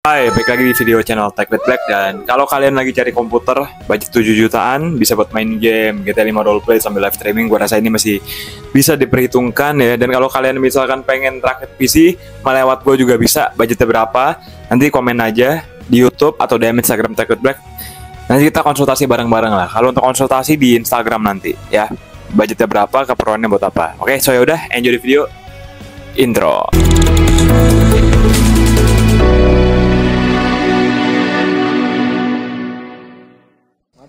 Hai, balik lagi di video channel Tech with Black. Dan kalau kalian lagi cari komputer budget 7 jutaan bisa buat main game GTA 5 roleplay sambil live streaming, gua rasa ini masih bisa diperhitungkan ya. Dan kalau kalian misalkan pengen rakit PC, melewat gua juga bisa. Budgetnya berapa? Nanti komen aja di YouTube atau DM Instagram Tech with Black. Nanti kita konsultasi bareng-bareng lah. Kalau untuk konsultasi di Instagram nanti ya. Budgetnya berapa, keperluannya buat apa. Oke, so yaudah, enjoy the video. Intro.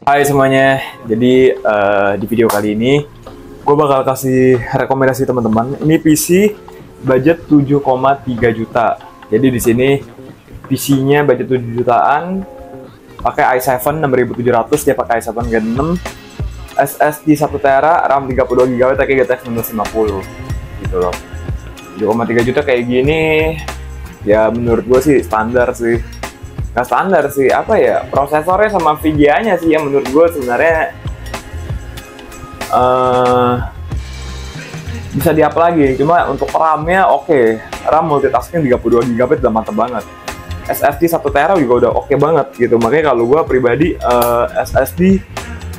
Hai semuanya, jadi di video kali ini gue bakal kasih rekomendasi teman-teman. Ini PC budget 7,3 juta. Jadi di sini PC-nya budget 7 jutaan, pakai i7 6700, dia pakai i7 Gen 6, SSD 1 tera, RAM 32 GB, pakai GTX 950 gitu loh. 7,3 juta kayak gini, ya menurut gue sih standar sih. Nggak standar sih, apa ya, prosesornya sama VGA-nya sih yang menurut gue sebenarnya bisa di-up lagi. Cuma untuk RAM-nya oke. RAM multitasking 32 GB udah mantep banget. SSD 1 tera juga udah oke banget gitu. Makanya kalau gue pribadi SSD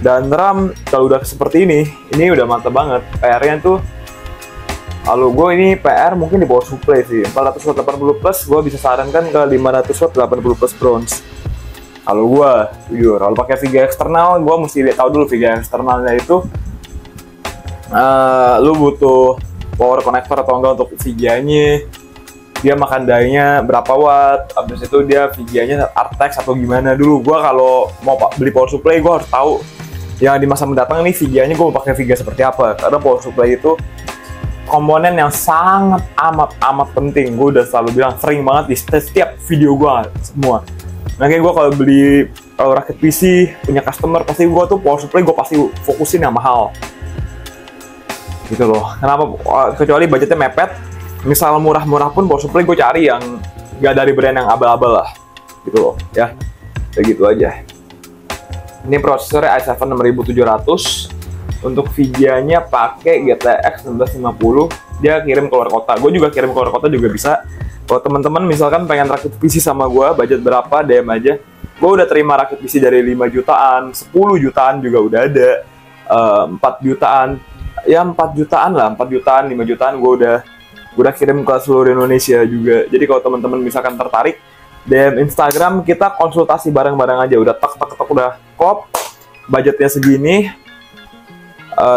dan RAM kalau udah seperti ini udah mantep banget. PR-nya tuh, kalau gue ini PR mungkin di power supply sih. 400 watt 80 plus gue bisa sarankan ke 500 watt 80 plus bronze. Kalau gue jujur, kalau pakai VGA eksternal gue mesti tahu dulu VGA eksternalnya itu lu butuh power connector atau enggak untuk VGA-nya, dia makan daya-nya berapa watt, abis itu dia VGA-nya Artex atau gimana dulu. Gue kalau mau beli power supply gue harus tahu yang di masa mendatang nih VGA-nya gue mau pakai VGA seperti apa, karena power supply itu komponen yang sangat amat penting. Gue udah selalu bilang, sering banget di setiap video gue semua. Makanya gue kalau beli rakit PC punya customer, pasti gue tuh power supply gue pasti fokusin yang mahal gitu loh. Kenapa? Kecuali budgetnya mepet, misal murah-murah pun power supply gue cari yang gak dari brand yang abal-abal lah gitu loh ya. Kayak gitu aja. Ini prosesornya i7 6700. Untuk VGA-nya pakai GTX 1950, dia kirim keluar kota. Gue juga kirim keluar kota juga bisa. Kalau teman-teman misalkan pengen rakit PC sama gue, budget berapa, DM aja. Gue udah terima rakit PC dari 5 jutaan, 10 jutaan juga udah ada, 4 jutaan. Ya 4 jutaan lah, 4 jutaan, 5 jutaan gue udah kirim ke seluruh Indonesia juga. Jadi kalau teman-teman misalkan tertarik, DM Instagram, kita konsultasi bareng-bareng aja. Udah tak udah klop, budgetnya segini,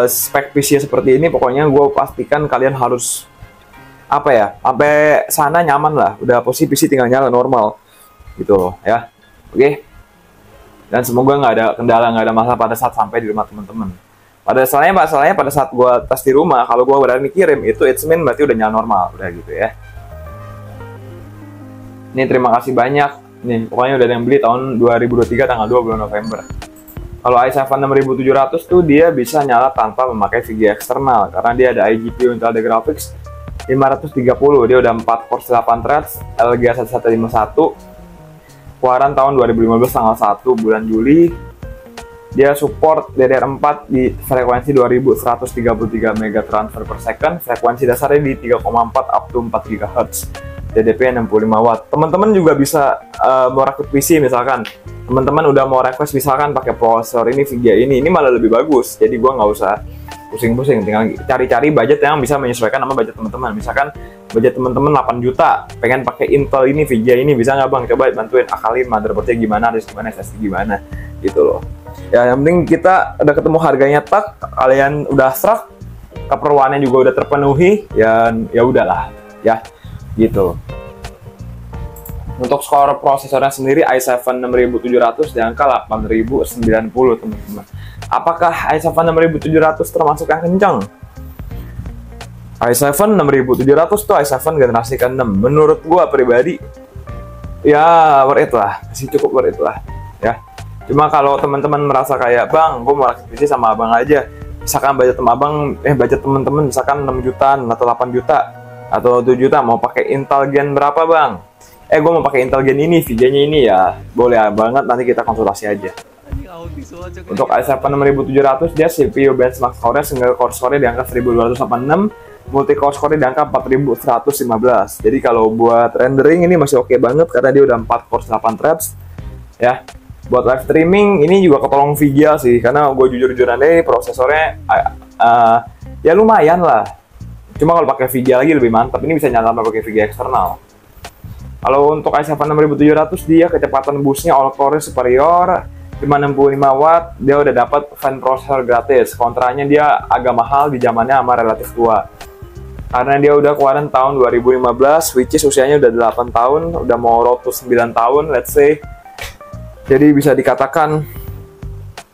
spek PC seperti ini, pokoknya gue pastikan kalian harus apa ya, sampai sana nyaman lah. Udah posisi PC tinggal nyala normal gitu loh ya. Oke. Dan semoga nggak ada kendala, nggak ada masalah pada saat sampai di rumah teman-teman. Masalahnya pada saat gue tes di rumah, kalau gue berani kirim itu it's mean berarti udah nyala normal, udah gitu ya. Ini terima kasih banyak nih, pokoknya udah ada yang beli tahun 2023 tanggal 2 bulan November. Kalau i7 6700 tuh dia bisa nyala tanpa memakai VGA eksternal karena dia ada iGPU Intel Graphics 530, dia udah 4 core 8 threads, LGA 1151, keluaran tahun 2015 tanggal 1 bulan Juli. Dia support DDR4 di frekuensi 2133 MB transfer per second, frekuensi dasarnya di 3,4 up to 4 GHz. TDP 65 watt. Teman-teman juga bisa mau rakit PC misalkan. Teman-teman udah mau request misalkan pakai prosesor ini VGA ini malah lebih bagus. Jadi gua nggak usah pusing-pusing, tinggal cari-cari budget yang bisa menyesuaikan sama budget teman-teman. Misalkan budget teman-teman 8 juta, pengen pakai Intel ini VGA ini, bisa nggak Bang? Coba bantuin akalin motherboardnya gimana, harus gimana, SSD gimana, gitu loh. Ya yang penting kita udah ketemu harganya, tak kalian udah serak, keperluannya juga udah terpenuhi, ya udahlah, ya gitu. Untuk skor prosesornya sendiri i7 6700 di angka 8090 teman-teman. Apakah i7 6700 termasuk yang kencang? i7 6700 tuh i7 generasi ke-6. Menurut gua pribadi ya worth it lah, masih cukup worth it lah ya. Cuma kalau teman-teman merasa kayak, Bang, gua mau rakit PC sama abang aja, misalkan budget teman-teman misalkan 6 jutaan atau 8 juta atau 7 juta, mau pakai Intel Gen berapa Bang? Gue mau pakai Intel Gen ini, VGA-nya ini ya, boleh banget, nanti kita konsultasi aja. Untuk i7 6700 dia CPU benchmark score-nya single core score-nya di angka 1286, multi core score di angka 4115. Jadi kalau buat rendering ini masih oke banget karena dia udah 4 core 8 threads ya. Buat live streaming ini juga ketolong VGA sih, karena gue jujur-jujuran deh prosesornya ya lumayan lah. Cuma kalau pakai VGA lagi lebih mantap. Ini bisa nyala pakai VGA eksternal. Kalau untuk i7 6700 dia kecepatan boostnya all core superior 565 watt, dia udah dapat fan processor gratis. Kontranya dia agak mahal di zamannya sama relatif tua. Karena dia udah keluaran tahun 2015, which is usianya udah 8 tahun, udah mau road to 9 tahun, let's say. Jadi bisa dikatakan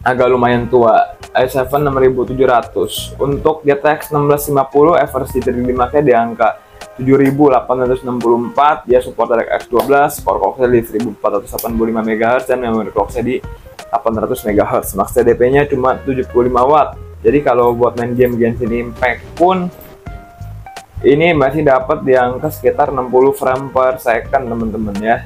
agak lumayan tua. i7 6700. Untuk GTX 1650 Everest GT5 nya di angka 7864, dia support DirectX 12, core clock di 1485 MHz dan memory clock di 800 MHz. Max TDP-nya cuma 75 watt. Jadi kalau buat main game Genshin Impact pun ini masih dapat di angka sekitar 60 frame per second, teman-teman ya.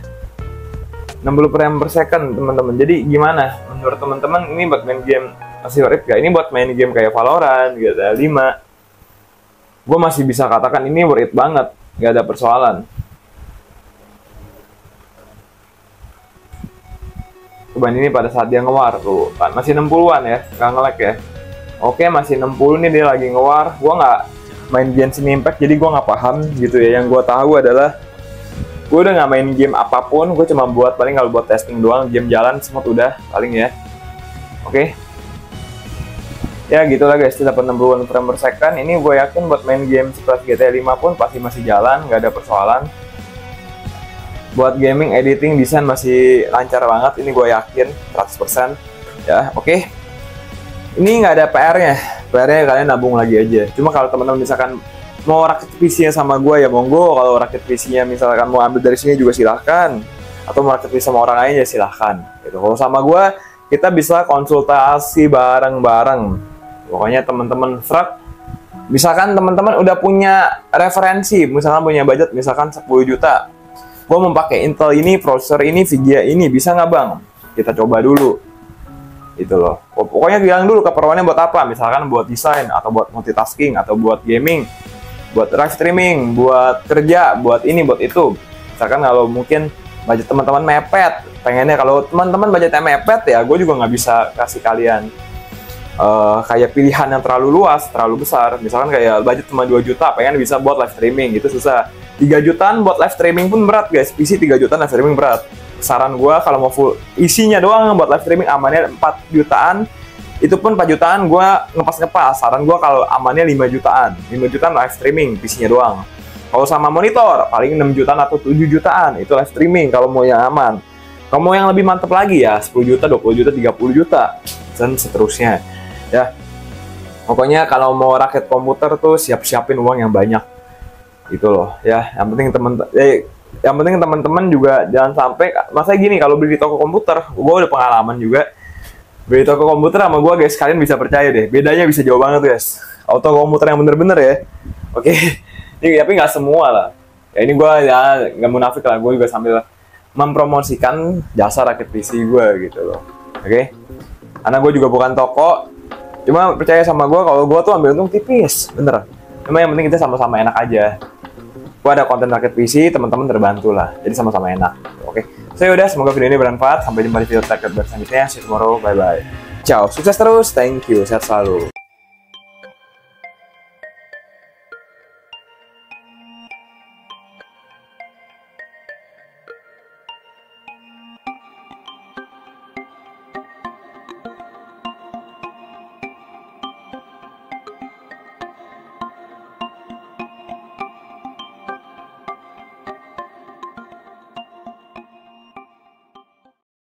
60 frame per second, teman-teman. Jadi gimana? Menurut teman-teman ini buat main game masih worth it gak? Ini buat main game kayak Valorant, GTA 5. Gue masih bisa katakan ini worth it banget, gak ada persoalan. Coba ini pada saat dia ngewar tuh, kan masih 60-an ya, gak nge-lag ya. Oke, masih 60 nih dia lagi ngewar. Gue nggak main Genshin Impact, jadi gue nggak paham gitu ya. Yang gue tahu adalah gue udah nggak main game apapun, gue cuma buat paling kalau buat testing doang, game jalan smooth udah paling ya. Oke. Ya gitulah guys, 80 frame per second. Ini gue yakin buat main game seperti GTA 5 pun pasti masih jalan, nggak ada persoalan. Buat gaming, editing, desain masih lancar banget. Ini gue yakin 100%. Ya, oke. Ini nggak ada PR-nya. PR-nya kalian nabung lagi aja. Cuma kalau teman-teman misalkan mau rakit PC-nya sama gue ya monggo. Kalau rakit PC-nya misalkan mau ambil dari sini juga silahkan. Atau mau rakit PC sama orang lain ya silahkan. Gitu. Kalau sama gue, kita bisa konsultasi bareng-bareng. Pokoknya teman-teman frag, misalkan teman-teman udah punya referensi, misalkan punya budget misalkan 10 juta, gue mau pakai Intel ini, prosesor ini, VGA ini, bisa nggak bang? Kita coba dulu, itu loh. Pokoknya bilang dulu keperluannya buat apa, misalkan buat desain, atau buat multitasking, atau buat gaming, buat live streaming, buat kerja, buat ini, buat itu. Misalkan kalau mungkin budget teman-teman mepet, pengennya kalau teman-teman budgetnya mepet ya, gue juga nggak bisa kasih kalian kayak pilihan yang terlalu luas, terlalu besar. Misalkan kayak budget cuma 2 juta, pengen bisa buat live streaming, itu susah. 3 jutaan buat live streaming pun berat guys, PC 3 jutaan live streaming berat. Saran gue kalau mau full isinya doang buat live streaming amannya 4 jutaan, itu pun 4 jutaan gue ngepas-ngepas. Saran gue kalau amannya 5 jutaan, 5 jutaan live streaming, PC-nya doang. Kalau sama monitor, paling 6 jutaan atau 7 jutaan, itu live streaming kalau mau yang aman. Kalau mau yang lebih mantep lagi ya 10 juta, 20 juta, 30 juta, dan seterusnya. Ya, pokoknya kalau mau rakit komputer tuh siap-siapin uang yang banyak, gitu loh. Ya, yang penting teman-teman juga jangan sampai masa gini kalau beli di toko komputer, gue udah pengalaman juga beli di toko komputer sama gue guys, kalian bisa percaya deh, bedanya bisa jauh banget guys. Auto komputer yang bener-bener ya, oke. Ini tapi nggak semua lah. Ya ini gue ya nggak munafik lah, gue juga sambil mempromosikan jasa rakit PC gue gitu loh, oke. Karena gue juga bukan toko. Cuma percaya sama gue, kalau gue tuh ambil untung tipis, bener. Cuma yang penting kita sama-sama enak aja. Gue ada konten rakit PC, teman-teman terbantu lah. Jadi sama-sama enak. Oke. So yaudah, semoga video ini bermanfaat. Sampai jumpa di video terkait selanjutnya. See you tomorrow. Bye-bye. Ciao. Sukses terus. Thank you. Sehat selalu.